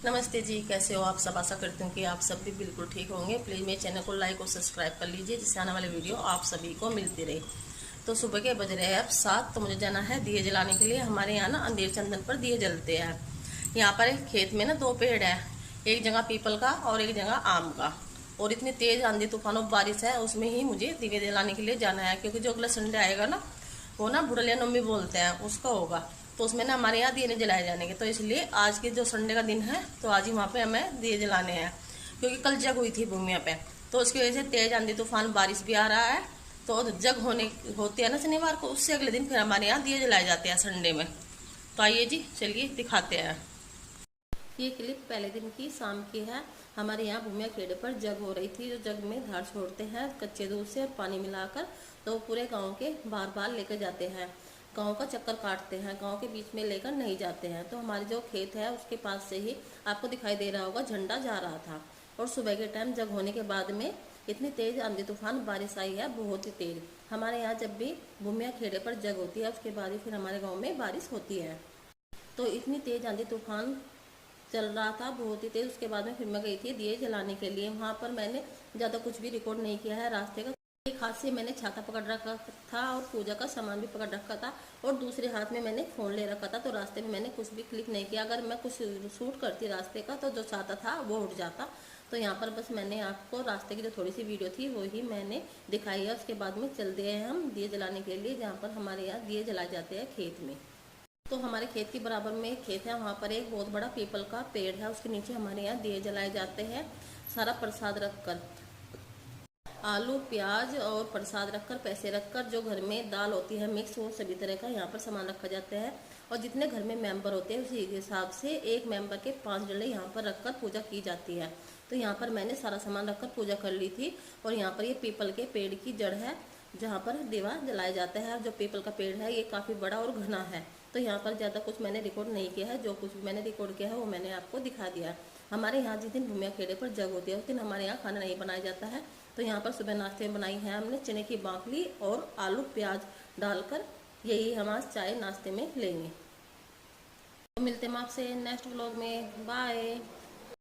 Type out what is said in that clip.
नमस्ते जी, कैसे हो आप सब। आशा करती हूँ कि आप सब भी बिल्कुल ठीक होंगे। प्लीज़ मेरे चैनल को लाइक और सब्सक्राइब कर लीजिए, जिससे आने वाले वीडियो आप सभी को मिलती रहे। तो सुबह के बज रहे हैं अब 7, तो मुझे जाना है दिए जलाने के लिए। हमारे यहाँ ना अंधेर चंदन पर दिए जलते हैं। यहाँ पर एक खेत में ना 2 पेड़ है, एक जगह पीपल का और एक जगह आम का। और इतनी तेज आंधी तूफान और बारिश है, उसमें ही मुझे दिए जलाने के लिए जाना है, क्योंकि जो अगला संडे आएगा ना, वो ना बुढ़लिया नवमी बोलते हैं, उसका होगा। तो उसमें ना हमारे यहाँ दिए नहीं जलाए जाने के, तो इसलिए आज के जो संडे का दिन है, तो आज ही वहाँ पे हमें दिए जलाने हैं। क्योंकि कल जग हुई थी भूमिया पे, तो उसकी वजह से तेज आंधी तूफान बारिश भी आ रहा है। तो जग होते हैं ना शनिवार को, उससे अगले दिन फिर हमारे यहाँ दिए जलाए जाते हैं संडे में। तो आइए जी, चलिए दिखाते हैं। ये क्लिप पहले दिन की शाम की है। हमारे यहाँ भूमिया खेड़े पर जग हो रही थी। जो जग में धार छोड़ते हैं कच्चे दूध से और पानी मिलाकर, तो पूरे गांव के बार बार लेकर जाते हैं। गांव का चक्कर काटते हैं, गांव के बीच में लेकर नहीं जाते हैं। तो हमारे जो खेत है उसके पास से ही आपको दिखाई दे रहा होगा झंडा जा रहा था। और सुबह के टाइम जग होने के बाद में इतनी तेज आंधी तूफान बारिश आई है, बहुत ही तेज। हमारे यहाँ जब भी भूमिया खेड़े पर जग होती है, उसके बाद ही फिर हमारे गाँव में बारिश होती है। तो इतनी तेज आंधी तूफान चल रहा था, बहुत ही तेज। उसके बाद में फिर मैं गई थी दिए जलाने के लिए। वहाँ पर मैंने ज़्यादा कुछ भी रिकॉर्ड नहीं किया है रास्ते का। एक हाथ से मैंने छाता पकड़ रखा था और पूजा का सामान भी पकड़ रखा था, और दूसरे हाथ में मैंने फ़ोन ले रखा था। तो रास्ते में मैंने कुछ भी क्लिक नहीं किया। अगर मैं कुछ शूट करती रास्ते का, तो जो छाता था वो उठ जाता। तो यहाँ पर बस मैंने आपको रास्ते की जो थोड़ी सी वीडियो थी वही मैंने दिखाई है। उसके बाद में चल दिए हैं हम दिए जलाने के लिए, जहाँ पर हमारे यहाँ दिए जलाए जाते हैं खेत में। तो हमारे खेत के बराबर में एक खेत है, वहाँ पर एक बहुत बड़ा पीपल का पेड़ है, उसके नीचे हमारे यहाँ दिए जलाए जाते हैं। सारा प्रसाद रखकर, आलू प्याज और प्रसाद रखकर, पैसे रखकर, जो घर में दाल होती है मिक्स, वो सभी तरह का यहाँ पर सामान रखा जाता है। और जितने घर में मेंबर होते हैं उसी हिसाब से एक मेंबर के 5 डले यहाँ पर रखकर पूजा की जाती है। तो यहाँ पर मैंने सारा सामान रखकर पूजा कर ली थी। और यहाँ पर ये पीपल के पेड़ की जड़ है, जहाँ पर दीवा जलाया जाता है। जो पीपल का पेड़ है ये काफ़ी बड़ा और घना है। तो यहाँ पर ज़्यादा कुछ मैंने रिकॉर्ड नहीं किया है, जो कुछ भी मैंने रिकॉर्ड किया है वो मैंने आपको दिखा दिया है। हमारे यहाँ जिस दिन भूमिया खेड़े पर जग होती है, उस दिन हमारे यहाँ खाना नहीं बनाया जाता है। तो यहाँ पर सुबह नाश्ते में बनाई है हमने चने की बाखली और आलू प्याज डालकर। यही हम आज चाय नाश्ते में लेंगे। तो मिलते हैं आपसे नेक्स्ट व्लॉग में। बाय।